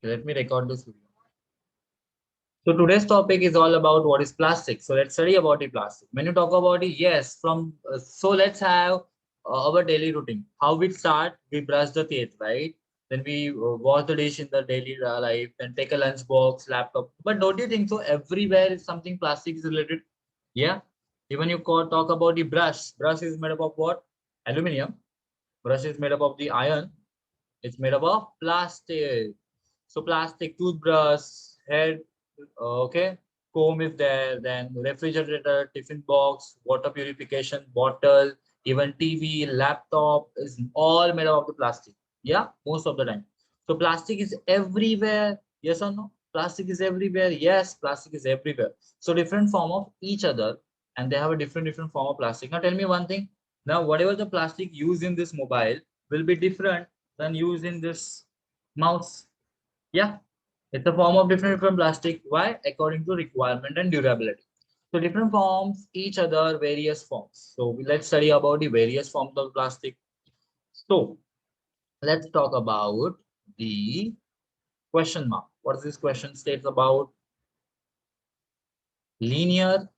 Let me record this video. So today's topic is all about what is plastic. So let's study about the plastic. When you talk about it, yes, so let's have our daily routine. How we start? We brush the teeth, right? Then we wash the dish in the daily life. Then take a lunch box, laptop. But don't you think so? Everywhere is something plastic is related. Yeah. Even you talk about the brush. Brush is made up of what? Aluminium. Brush is made up of the iron. It's made up of plastic. So plastic toothbrush, head, okay, comb is there, then refrigerator, tiffin box, water purification bottle, even TV, laptop is all made up of the plastic. Yeah, most of the time. So plastic is everywhere. Yes or no? Plastic is everywhere. Yes, plastic is everywhere. So different form of each other, and they have a different form of plastic. Now tell me one thing. Now whatever the plastic used in this mobile will be different than used in this mouse. Yeah, it's a form of different plastic. Why? According to requirement and durability. So different forms, each other, various forms. So let's study about the various forms of plastic. So let's talk about the question mark. What is this question states about? Linear,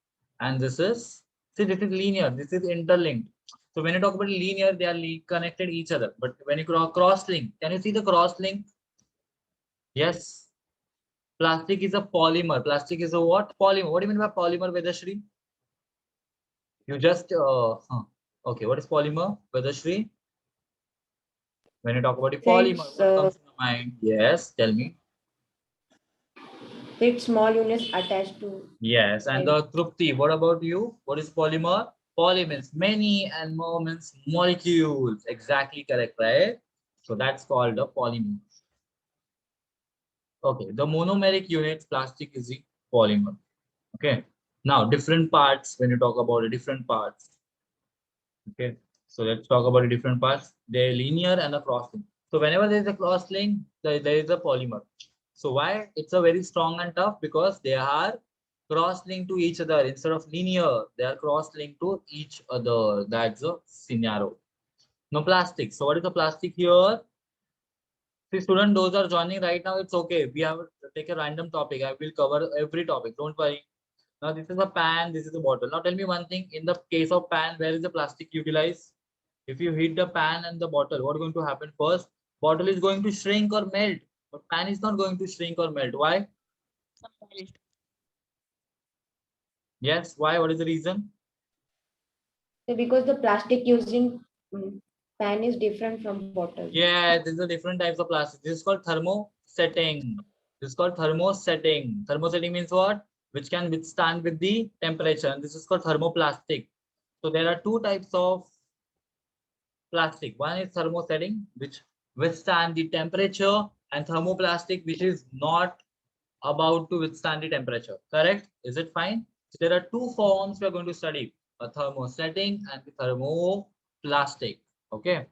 and this is, see, this is linear, this is interlinked. So when you talk about linear, they are connected each other. But when you cross link, can you see the cross link? Yes. Plastic is a polymer. Plastic is a what? Polymer. What do you mean by polymer, Vedashri? You just okay. What is polymer, Vedashri? When you talk about the polymer, It's what comes to your mind? Yes, tell me. it's small units attached to Yes, and it. the Trupti. What about you? What is polymer? Poly means many and more means molecules. Exactly correct, right? So that's called a polymer. Okay, the monomeric units, plastic is the polymer. Okay. Now, different parts, when you talk about the different parts. Okay. So let's talk about the different parts. They're linear and a cross-link. So whenever there is a cross-link, there is a polymer. So why? It's a very strong and tough because they are cross-linked to each other. Instead of linear, they are cross-linked to each other. That's the scenario. No plastic. So what is the plastic here? See, student, those are joining right now. It's okay. We have to take a random topic. I will cover every topic. Don't worry. Now this is a pan. This is a bottle. Now tell me one thing. In the case of pan, where is the plastic utilized? If you heat the pan and the bottle, what is going to happen first? Bottle is going to shrink or melt, but pan is not going to shrink or melt. Why? Yes. Why? What is the reason? So because the plastic used in pan is different from bottle. Yeah, this is a different types of plastic. This is called thermosetting. This is called thermosetting. Thermosetting means what? Which can withstand with the temperature. And this is called thermoplastic. So there are two types of plastic. One is thermosetting, which withstand the temperature, and thermoplastic, which is not about to withstand the temperature. Correct? Is it fine? So there are two forms we are going to study: a thermosetting and the thermoplastic. Okay.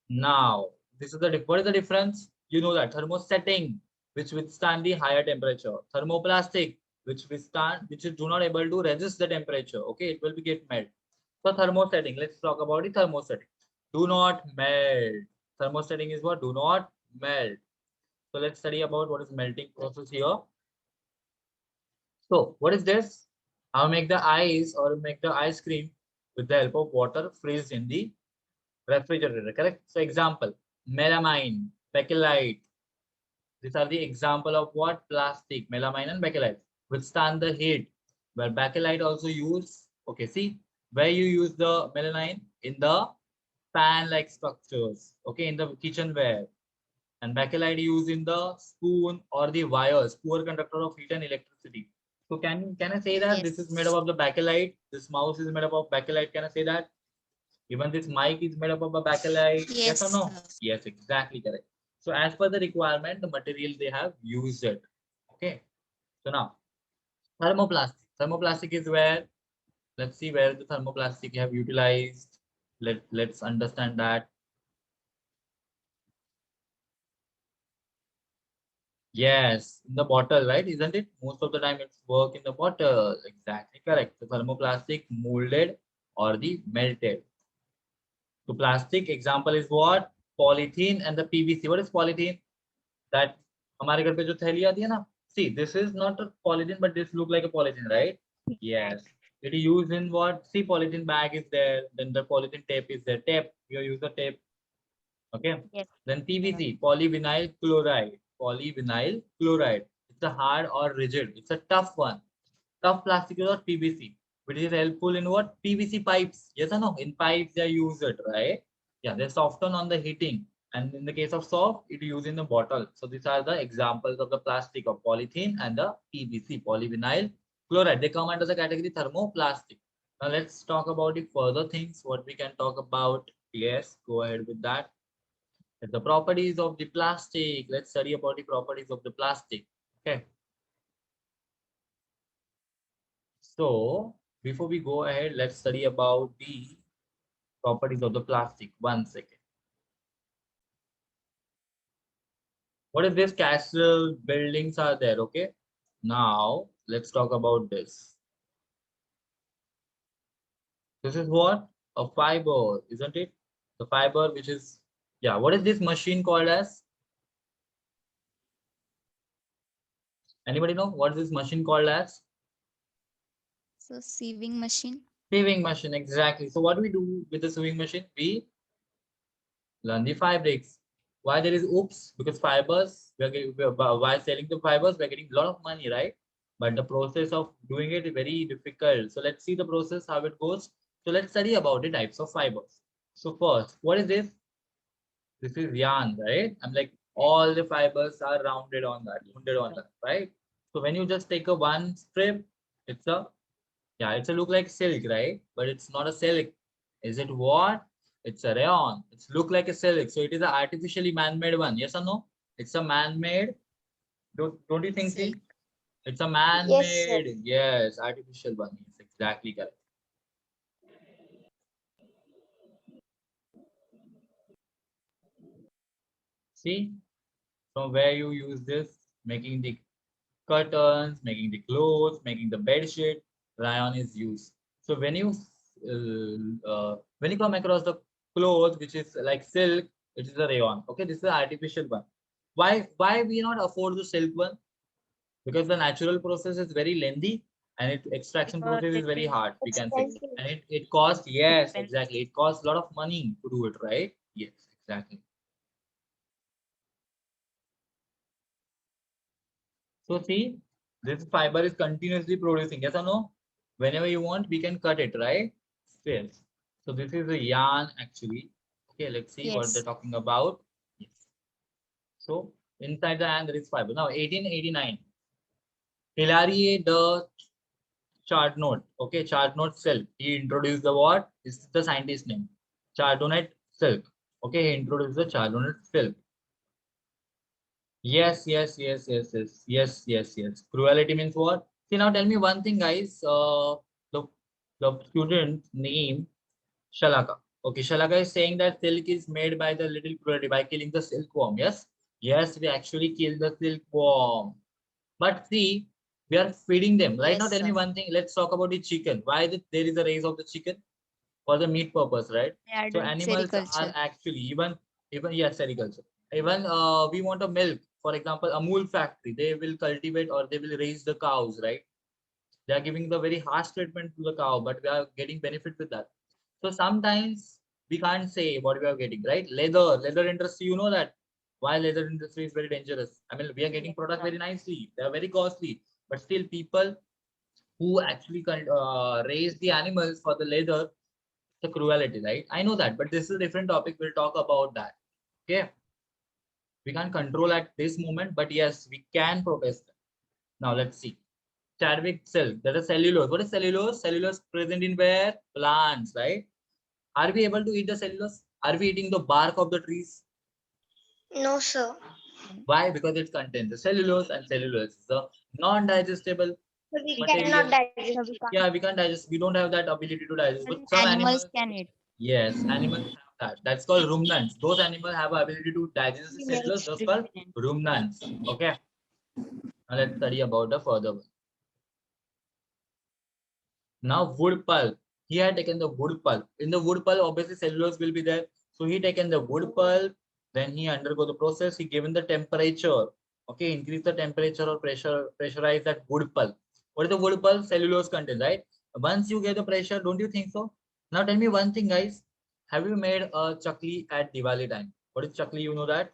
Now, this is the what is the difference? You know that thermosetting, which withstand the higher temperature, thermoplastic, which is do not able to resist the temperature. Okay, it will be get melt. So thermosetting. Let's talk about the thermosetting. Do not melt. Thermosetting is what? Do not melt. So let's study about what is melting process here. So what is this? I'll make the ice or make the ice cream with the help of water freeze in the refrigerator, correct? So example, melamine, bakelite. These are the example of what? Plastic, melamine and bakelite. Withstand the heat. Where bakelite also use, okay, see, where you use the melamine? In the pan-like structures, okay, in the kitchenware. And bakelite used in the spoon or the wires, poor conductor of heat and electricity. So can I say that this is made up Yes. of the bakelite? This mouse is made up of bakelite. Can I say that? Even this mic is made up of a bakelite. Yes or Yes, no? sir. Yes, exactly correct. So as per the requirement, the material they have used it. Okay. So now thermoplastic. Thermoplastic is where, let's see where the thermoplastic have utilized. Let's understand that. Yes, in the bottle, right? Isn't it? Most of the time it's work in the bottle. Exactly correct. The thermoplastic molded or the melted. So plastic example is what? Polythene and the PVC. What is polythene? That हमारे घर पे जो थैली आती है ना, see this is not a polythene but this look like a polythene, right? Yes, it is used in what? See, polythene bag is there, then the polythene tape is there. Tape, you use the tape. Okay. Yes. Then PVC, polyvinyl chloride. Polyvinyl chloride. It's a hard or rigid. It's a tough one. Tough plastic is what? PVC, which is helpful in what? PVC pipes. Yes or no? In pipes they use it, right? Yeah, they soften on the heating. And in the case of soft, it is used in the bottle. So these are the examples of the plastic of polythene and the PVC, polyvinyl chloride. They come under the category thermoplastic. Now let's talk about the further things. What we can talk about. Yes, go ahead with that. The properties of the plastic. Let's study about the properties of the plastic. Okay. So before we go ahead, let's study about the properties of the plastic. 1 second. What is this? Castle buildings are there. Okay. Now let's talk about this. This is what? A fiber, isn't it? The fiber which is, yeah. What is this machine called as? Anybody know what is this machine called as? So sieving machine. Sewing machine, exactly. So what do we do with the sewing machine? We learn the fabrics. Why there is oops? Because fibers, while selling the fibers, we're getting a lot of money, right? But the process of doing it is very difficult. So let's see the process, how it goes. So let's study about the types of fibers. So first, what is this? This is yarn, right? I'm like, all the fibers are rounded on that, right? So when you just take a one strip, it's a, yeah, it's a look like silk, right? But it's not a silk. Is it what? It's a rayon. It's look like a silk. So it is an artificially man-made one. Yes or no? It's a man-made. Don't you think so? Silk. It's a Yes, sir. man-made. Yes, artificial one. Yes, exactly correct. See, from where you use this, making the curtains, making the clothes, making the bed sheet, rayon is used. So when you come across the clothes which is like silk, it is a rayon. Okay, this is an artificial one. Why we not afford the silk one? Because the natural process is very lengthy and its extraction Because process is it very is hard, we can say. Expensive. And it costs, yes, expensive. exactly. It costs a lot of money to do it, right? Yes, exactly. So see, this fiber is continuously producing. Yes or no? Whenever you want, we can cut it, right? Yes. So this is a yarn actually. Okay, let's see what they're Yes. talking about. Yes. So inside the yarn there is fiber. Now 1889, Hilaire de Chardonnay. Okay, Chardonnay silk. He introduced the what? This is the scientist name. Chardonnay silk. Okay, he introduced the Chardonnay silk. Yes, yes, yes, yes, yes, yes, yes, yes. Cruelty means what? See, now tell me one thing, guys. The the student name Shalaka. Okay, Shalaka is saying that silk is made by the little cruelty by killing the silkworm. Yes, yes, we actually kill the silkworm. But see, we are feeding them. Right now, Yes, tell me sir. one thing. Let's talk about the chicken. Why there is a raise of the chicken? For the meat purpose, right? They are So doing animals are sericulture. actually even yes, sericulture. Even we want a milk. For example, Amul factory, they will cultivate or they will raise the cows, right? They are giving the very harsh treatment to the cow, but we are getting benefit with that. So sometimes we can't say what we are getting, right? Leather industry, you know that why leather industry is very dangerous. I mean, we are getting product very nicely. They are very costly, but still people who actually raise the animals for the leather, the cruelty, right? I know that, but this is a different topic. We'll talk about that. Okay. We can't control at this moment, but yes, we can protest. Now let's see. Chadwick silk, that is cellulose. What is cellulose? Cellulose present in where? Plants, right? Are we able to eat the cellulose? Are we eating the bark of the trees? No, sir. Why? Because it contains the cellulose, and cellulose is a non-digestible So we cannot material. digest So we it. can't. Yeah, we can't digest. We don't have that ability to digest. But some Animals animals, can eat. yes, animals have that. That's called ruminants. Those animals have ability to digest the cellulose. Yes, Those called ruminant. ruminants. Okay. Now let's study about the further one. Now wood pulp. He had taken the wood pulp. In the wood pulp, obviously cellulose will be there. So he taken the wood pulp. Then he undergo the process. He given the temperature. Okay, increase the temperature or pressurize that wood pulp. What is the wood pulp? Cellulose content, right? Once you get the pressure, don't you think so? Now tell me one thing, guys. Have you made a chakli at Diwali time? What is chakli? You know that?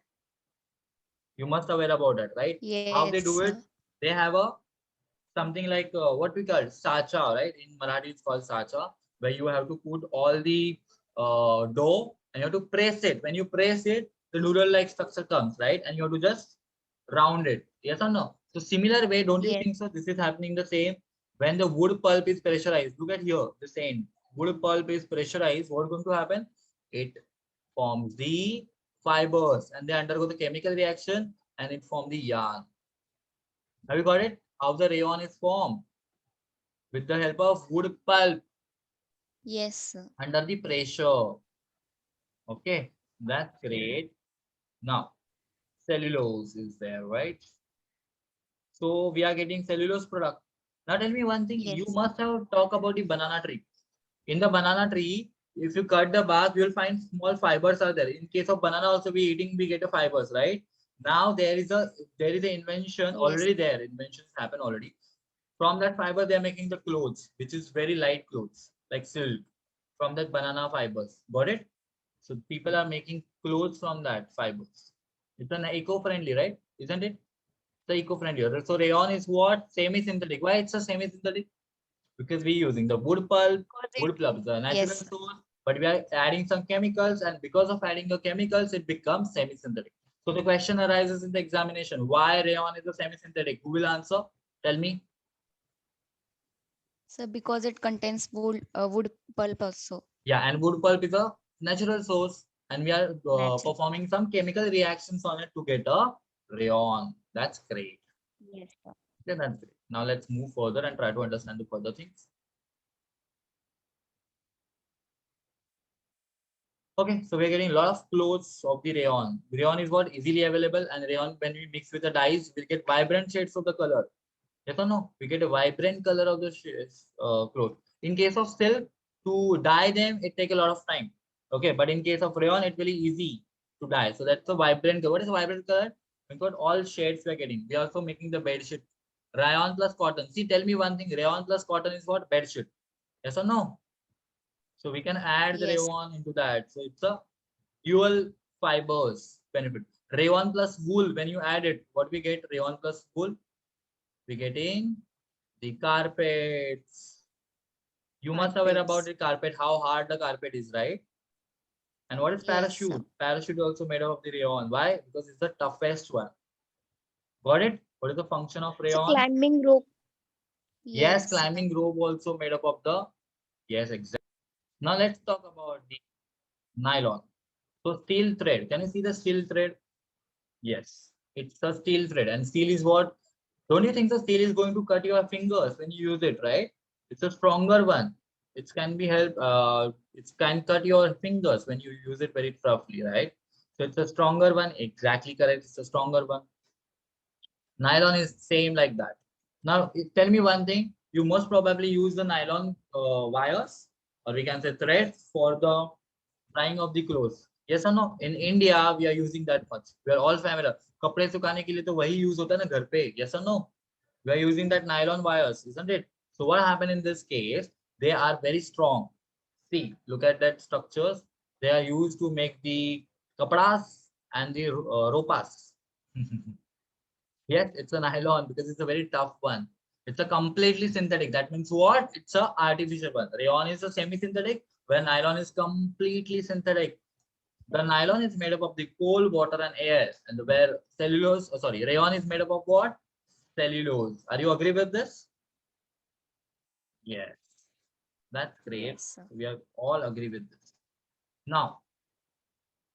You must aware about that, right? How they Yes. do it? They have a something like what we call sacha, right? In Marathi, it's called sacha, where you have to put all the dough and you have to press it. When you press it, the noodle-like structure comes, right? And you have to just round it. Yes or no? So similar way, don't you Yes. think so? This is happening the same when the wood pulp is pressurized. Look at here, the same. Wood pulp is pressurized. What's going to happen? It forms the fibers and they undergo the chemical reaction and it forms the yarn. Have you got it? How the rayon is formed? With the help of wood pulp Yes. under the pressure. Okay, that's great. Now, cellulose is there, right? So we are getting cellulose product. Now tell me one thing, you Yes. must have talked about the banana tree. In the banana tree, if you cut the bark, you will find small fibers are there. In case of banana also we eating, we get the fibers, right? Now there is an invention Yes. already there. Inventions happen already. From that fiber, they are making the clothes, which is very light clothes, like silk, from that banana fibers. Got it? So people are making clothes from that fibers. It's an eco-friendly, right? Isn't it? The eco-friendly. So rayon is what? Semi-synthetic. Why it's a semi-synthetic? Because we're using the Because it, wood pulp is a natural yes. source, but we are adding some chemicals, and because of adding the chemicals, it becomes semi-synthetic. So the question arises in the examination: why rayon is a semi-synthetic? Who will answer? Tell me. So because it contains wood pulp also. Yeah, and wood pulp is a natural source, and we are Natural. performing some chemical reactions on it to get a rayon. That's great. Yes. Sir. Yeah, that's great. Now let's move further and try to understand the further things. Okay, so we're getting a lot of clothes of the rayon. Rayon is what easily available, and rayon, when we mix with the dyes, we'll get vibrant shades of the color. Yes or no? We get a vibrant color of the cloth. In case of silk, to dye them, it take a lot of time. Okay, but in case of rayon, it's very easy to dye. So that's a vibrant color. What is a vibrant color? We got all shades we are getting. We are also making the bed sheet. Rayon plus cotton. See, tell me one thing. Rayon plus cotton is what? Bed sheet. Yes or no? So we can add the Yes. rayon into that. So it's a dual fibers benefit. Rayon plus wool, when you add it, what we get? Rayon plus wool, we getting the carpets. You must aware about Carpets. the carpet, how hard the carpet is, right? And what is Yes. Sir. parachute? Parachute also made up of the rayon. Why? Because it's the toughest one. Got it? What is the function of So rayon? climbing rope. Yes, Yes. Sir. climbing rope also made up of the. Yes, exactly. Now let's talk about the nylon. So steel thread. Can you see the steel thread? Yes, it's a steel thread, and steel is what? Don't you think the steel is going to cut your fingers when you use it, right? It's a stronger one. It can be help. It can cut your fingers when you use it very roughly, right? So it's a stronger one. Exactly correct. It's a stronger one. Nylon is same like that. Now, tell me one thing. You most probably use the nylon wires, or we can say threads, for the drying of the clothes. Yes or no? In India, we are using that much. We are all familiar. कपड़े सुखाने के लिए तो वही use होता है ना घर पे. Yes or no? We are using that nylon wires, isn't it? So what happened in this case? They are very strong. See, look at that structures. They are used to make the kapadas and the ropas. Yes, it's a nylon because it's a very tough one. It's a completely synthetic. That means what? It's a artificial one. Rayon is a semi-synthetic, where nylon is completely synthetic. The nylon is made up of the coal, water, and air. And where cellulose, rayon is made up of what? Cellulose. Are you agree with this? Yes. That's great. Yes. Sir. We are all agree with this. Now,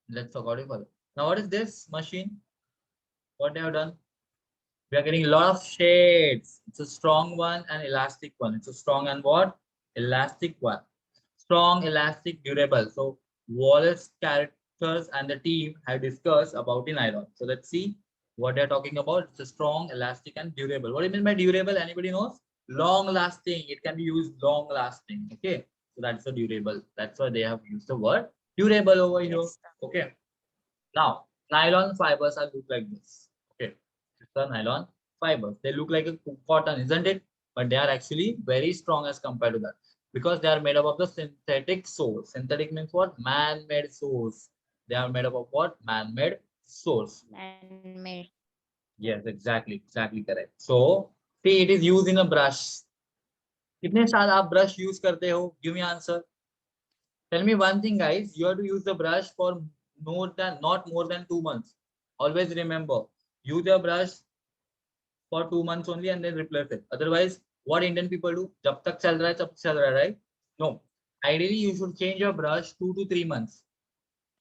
let's talk about it further. Now, what is this machine? What they have done? We are getting a lot of shades. It's a strong one and elastic one. It's a strong and what? Elastic one. Strong, elastic, durable. So Wallace characters and the team have discussed about the nylon. So let's see what they're talking about. It's a strong, elastic, and durable. What do you mean by durable? Anybody knows? Long lasting. It can be used long lasting. Okay. So that's a durable. That's why they have used the word durable over here. Yes. Sir. Okay. Now, nylon fibers are look like this. Okay. the nylon fibers. They look like a cotton, isn't it? But they are actually very strong as compared to that because they are made up of the synthetic source. Synthetic means what? Man-made source. They are made up of what? Man-made source. Man-made. Yes, exactly correct. So, see, it is used in a brush. कितने साल आप brush use करते हो? Give me answer. Tell me one thing, guys. You have to use the brush for not more than 2 months. Always remember, use your brush for 2 months only and then replace it. Otherwise, what Indian people do? जब तक चल रहा है तब चल रहा है, right? No. Ideally, you should change your brush 2 to 3 months.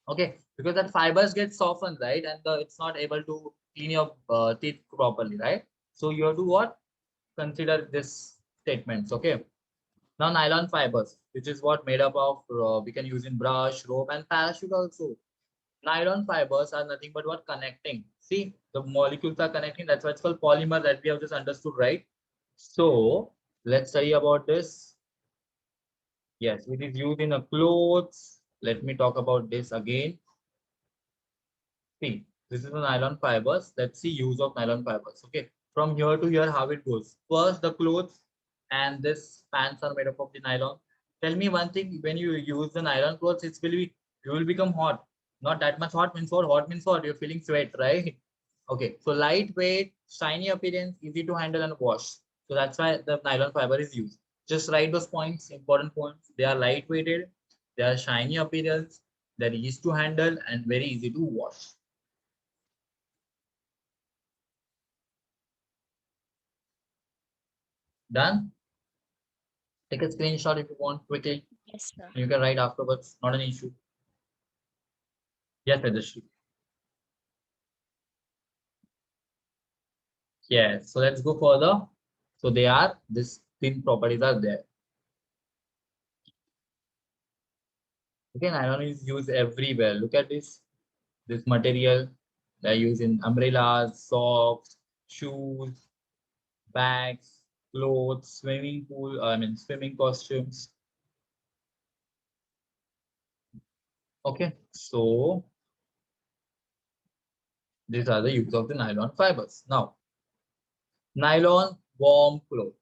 Okay, because that fibers get softened, right? And it's not able to clean your teeth properly, right? So you have to what? Consider this statements. Okay. Now nylon fibers, which is what made up of, we can use in brush, rope, and parachute also. Nylon fibers are nothing but what? Connecting. See, the molecules are connecting. That's why it's called polymer that we have just understood, right? So let's study about this. Yes, it is used in a clothes. Let me talk about this again. See, this is the nylon fibers. Let's see use of nylon fibers. Okay, from here to here, how it goes. First, the clothes and this pants are made up of the nylon. Tell me one thing: when you use the nylon clothes, it will be you will become hot. Not that much hot means what? Hot means what? You're feeling sweat, right? Okay, so lightweight, shiny appearance, easy to handle and wash. So that's why the nylon fiber is used. Just write those points, important points. They are lightweighted, they are shiny appearance, they're easy to handle and very easy to wash. Done? Take a screenshot if you want quickly. Yes, sir. You can write afterwards, not an issue. Yes, Rajashri. Yes, so let's go further. So they are, this thin properties are there. Okay, nylon is used everywhere. Look at this material. They're used in umbrellas, socks, shoes, bags, clothes, swimming pool, swimming costumes. Okay, so these are the use of the nylon fibers. Now, nylon warm clothes.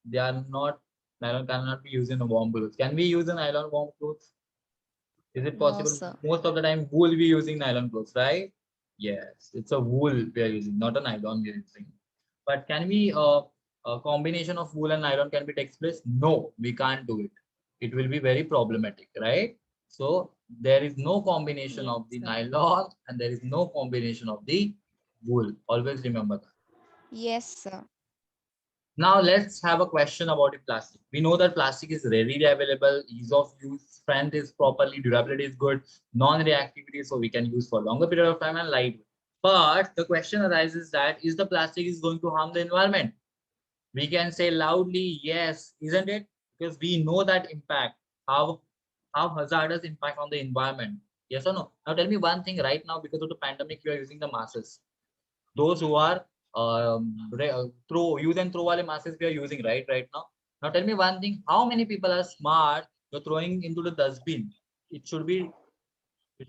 They are not, nylon cannot be used in a warm clothes. Can we use a nylon warm clothes? Is it No, possible? sir. Most of the time, wool we using nylon clothes, right? Yes, it's a wool we are using, not a nylon we are using. But can we, a combination of wool and nylon can be takes place? No, we can't do it. It will be very problematic, right? So there is no combination Yes, of the sir. nylon and there is no combination of the wool. Always remember that. Yes, sir. Now let's have a question about the plastic. We know that plastic is readily available, ease of use, strength is properly, durability is good, non-reactivity, so we can use for longer period of time and lightweight. But the question arises that is the plastic is going to harm the environment? We can say loudly, yes, isn't it? Because we know that impact, how hazardous impact on the environment. Yes or no? Now tell me one thing right now, because of the pandemic, we are using the masses. Those who are throw use and throw wale masses we are using right now. Now tell me one thing, how many people are smart? You're throwing into the dustbin. It should be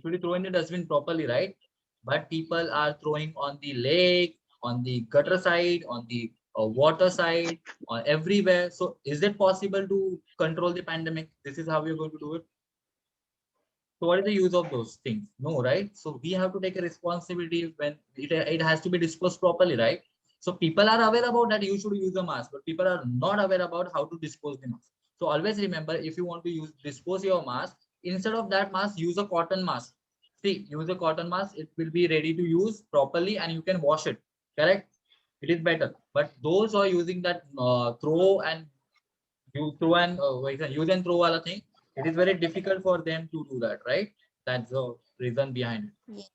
thrown in the dustbin properly, right? But people are throwing on the lake, on the gutter side, on the water side, or everywhere. So is it possible to control the pandemic? This is how we're going to do it. So what is the use of those things? No, right? So we have to take a responsibility when it has to be disposed properly, right? So people are aware about that you should use a mask, but people are not aware about how to dispose the mask. So always remember, if you want to dispose your mask, instead of that mask, use a cotton mask. See, use a cotton mask, it will be ready to use properly and you can wash it. Correct? It is better. But those who are using that throw and use and throw wala thing, it is very difficult for them to do that, right? That's the reason behind it. Ye-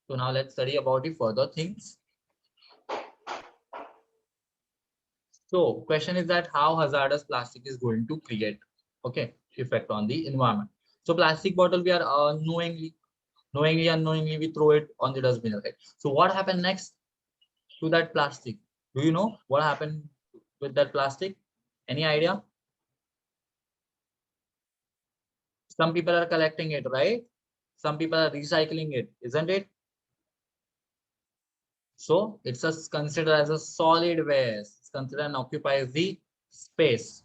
So now let's study about the further things. So question is that how hazardous plastic is going to create, okay, effect on the environment. So plastic bottle we are unknowingly we throw it on the dustbin, right? So what happened next to that plastic? Do you know what happened with that plastic? Any idea? Some people are collecting it, right? Some people are recycling it, isn't it? So it's considered as a solid waste. It's considered and occupies the space.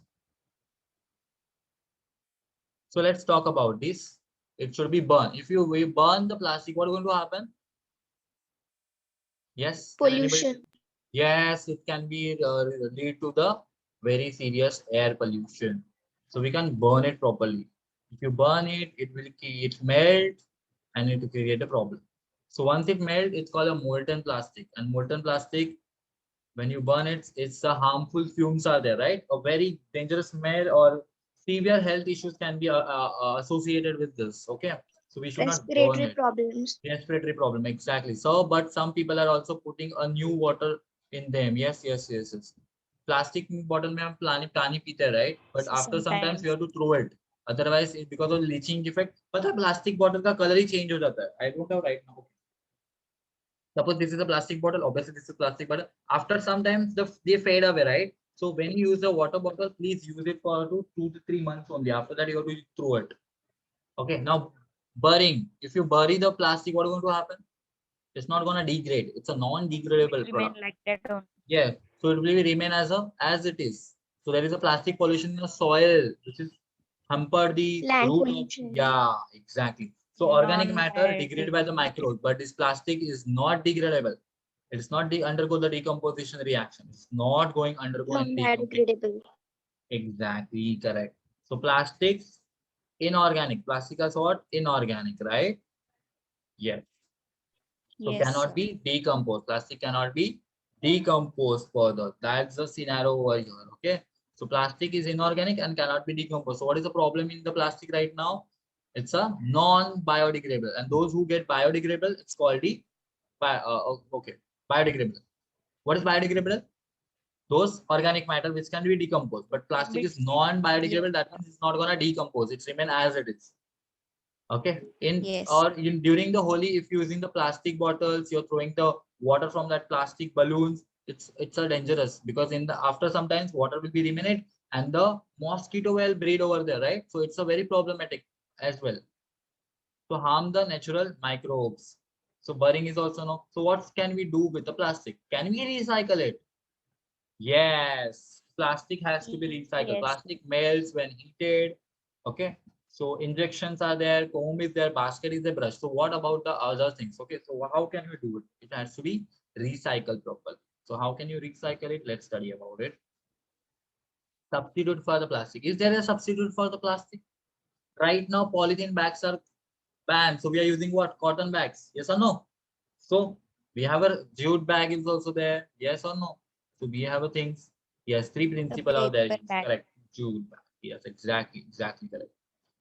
So let's talk about this. It should be burned. If we burn the plastic, what is going to happen? Yes. Can anybody? Pollution. Yes, it can be lead to the very serious air pollution. So we can burn it properly. If you burn it, it melt and it will create a problem. So once it melts, it's called a molten plastic. And molten plastic, when you burn it, it's a harmful fumes are there, right? A very dangerous smell or severe health issues can be associated with this. Okay, so we should not burn Respiratory it. problems. Respiratory problem, exactly. So, but some people are also putting a new water in them. Yes. Plastic bottle में हम पानी पीते हैं, right? But after sometimes we have to throw it. Otherwise, because of leaching effect, पता है plastic bottle का color ही change हो जाता है. I don't have right now. Suppose this is a plastic bottle. Obviously, this is a plastic bottle. After sometimes they fade away, right? So when you use the water bottle, please use it for 2 to 3 months only. After that, you have to throw it. Okay. Now, burying. If you bury the plastic, what is going to happen? It's not going to degrade. It's a non-degradable product. Like that only. Yeah. So it will remain as it is. So there is a plastic pollution in the soil, which is hampered the Land root of, pollution. yeah, exactly. So organic matter Non-degradable. degraded by the microbes, but this plastic is not degradable. It's not undergo the decomposition reaction. It's not going undergo any decomposition. Non-biodegradable. Exactly correct. So plastics inorganic. Plastic is what? Inorganic, right? Yes. So Yes, cannot sir. be decomposed. Plastic cannot be decomposed further. That's the scenario over here. Okay. So plastic is inorganic and cannot be decomposed. So what is the problem in the plastic right now? It's a non-biodegradable. And those who get biodegradable, it's called the biodegradable. What is biodegradable? Those organic matter which can be decomposed. But plastic is non-biodegradable. That means it's not gonna decompose. It's remain as it is. Okay, Yes. during the Holi, if you're using the plastic bottles, you're throwing the water from that plastic balloons, it's a dangerous, because in the after sometimes water will be remained and the mosquito will breed over there, right? So it's a very problematic as well. So harm the natural microbes. So burying is also no. So what can we do with the plastic? Can we recycle it? Yes, plastic has to be recycled. Yes. Plastic melts when heated. Okay, so injections are there, comb is there, basket is there, brush. So what about the other things? Okay, so how can we do it? It has to be recycled properly. So how can you recycle it? Let's study about it. Substitute for the plastic. Is there a substitute for the plastic? Right now, polythene bags are banned. So we are using what? Cotton bags. Yes or no? So we have a jute bag is also there. Yes or no? So we have a things. Yes, three principles are there. paper Yes, bag. correct. Jute bag. Yes, exactly correct.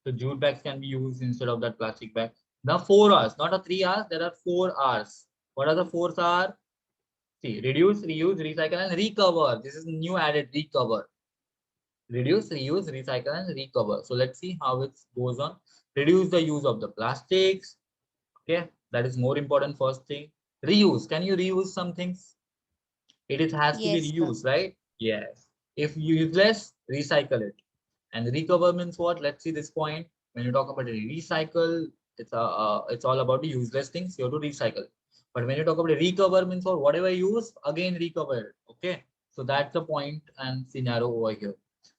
So jute bags can be used instead of that plastic bag. Now 4 hours, not a 3 hours. There are 4 hours. What are the 4 hours? See, reduce, reuse, recycle, and recover. This is new added recover. Reduce, reuse, recycle, and recover. So let's see how it goes on. Reduce the use of the plastics. Okay, that is more important first thing. Reuse. Can you reuse some things? It has to be Yes, sir. reused, right? Yes. If useless, recycle it. And recover means what? Let's see this point. When you talk about recycle, it's all about the useless things. You have to recycle. But when you talk about recover means what? Whatever you use, again recover it. Okay. So that's the point and scenario over here.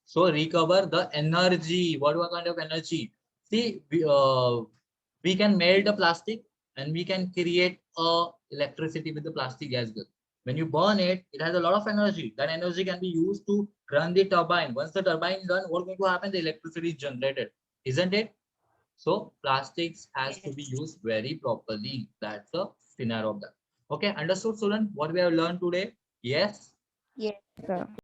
So recover the energy. What kind of energy? See, we can melt the plastic and we can create electricity with the plastic as well. When you burn it, it has a lot of energy. That energy can be used to run the turbine. Once the turbine is run, what's going to happen? The electricity is generated, isn't it? So plastics has to be used very properly. That's the scenario of that. Okay, understood, student? What we have learned today? Yes. Yes, sir.